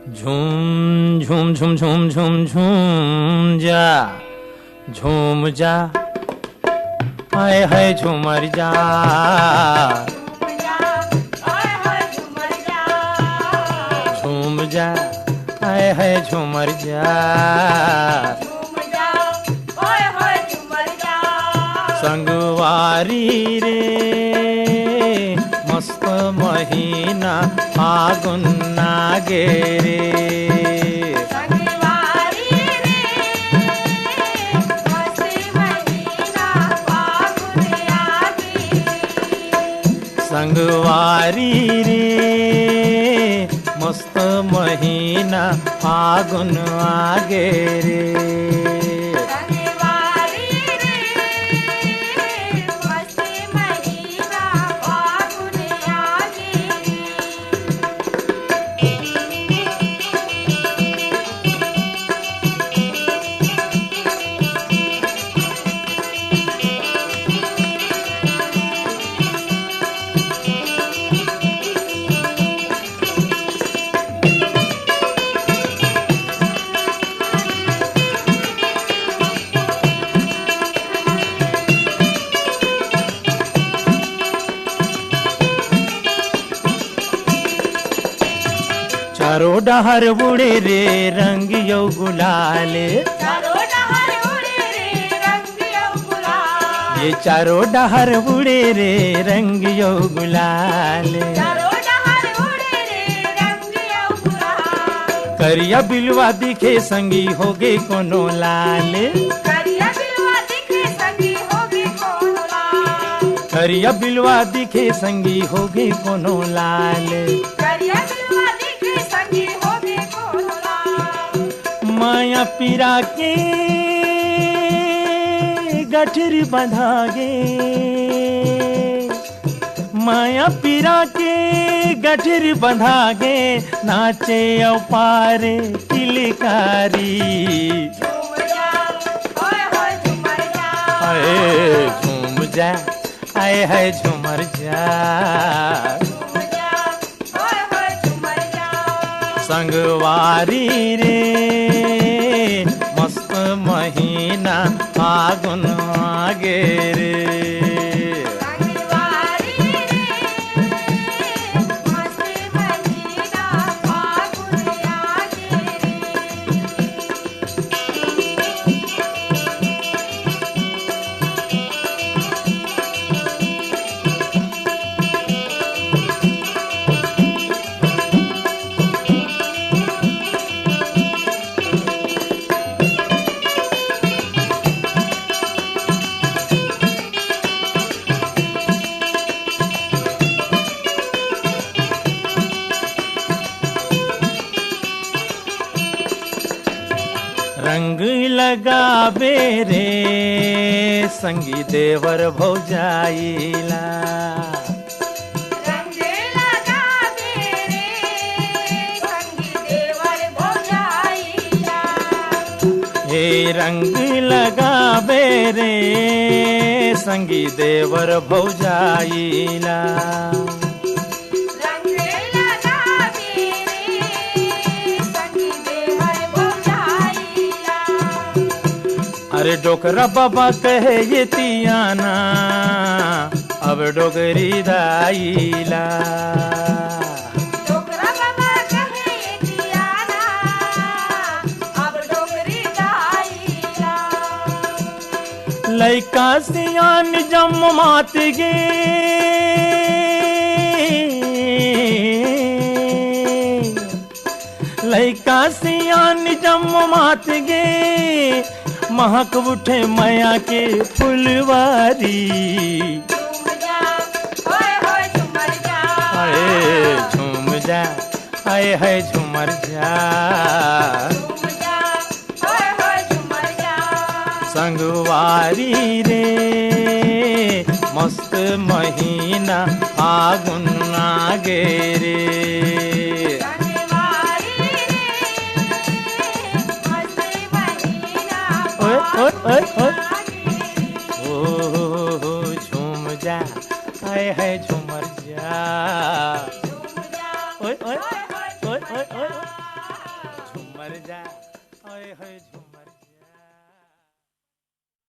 झूम झूम झूम झूम झूम झूम जा, झूम जा, हाय हाय झूमर जा, झूम जा, हाय हाय झूमर जा, संगवारी रे मस्त महीना फागुन नागे रे, संगवारी रे मस्त महीना फागुन आगे रे, चारों डहर उड़े रे रंग यौ गुलाल, चारों डहर उड़े रे रंग यौ गुलाल, ये चारों डहर उड़े रे रंग यौ गुलाल, चारों डहर उड़े रे रंग यौ गुलाल, करिया बिलवा दिखे संगी होगे कोनो लाल, करिया बिलवा दिखे संगी होगे कोनो लाल, करिया बिलवा दिखे संगी होगे कोनो लाल, करिया बिलवा दिखे संगी होगे कोनो लाल, माया पीरा के गठरी बंधागे, माया पीरा के गठरी बंधागे, नाचे अपारे किलकारी, झूम जा ओए होए झूमर जा, हाय झूम जा, हाय हाय झूमर जा, झूम जा ओए होए झूमर जा, संगवारी रे मस्त महीना फागुन आगे रे, संगवारी रे मस्त महीना फागुन आगे रे, रंग लगावे रे संगी देवर भौजाइला, रंग लगावे रे संगी देवर भौजाइला, हे रंग लगावे रे संगी देवर भौजाइला, रंग लगावे रे संगी देवर भौजाइला, अरे डोकरा बाबा कहे ये तियाना अब डोगरी दाइला, डोकरा बाबा कहे ये दियाना अब डोगरी गाइला, लइका सियान जम मात गे, लइका सियान जम मात गे, महक उठे माया के फुलवारी, झूम जा ओए होए झूमर जा, हाय झूम जा, हाय हाय झूमर जा, झूम जा ओए होए झूमर जा, संगवारी रे मस्त महीना फागुन आगे रे, संगवारी रे मस्त महीना ओए ओए ओए ओए, आगे ओ झूम जा, हाय हाय झूमर जा, झूम जा ओए ओए ओए होए ओए ओए झूमर ओए। जा। मर जा, ओए होए झूम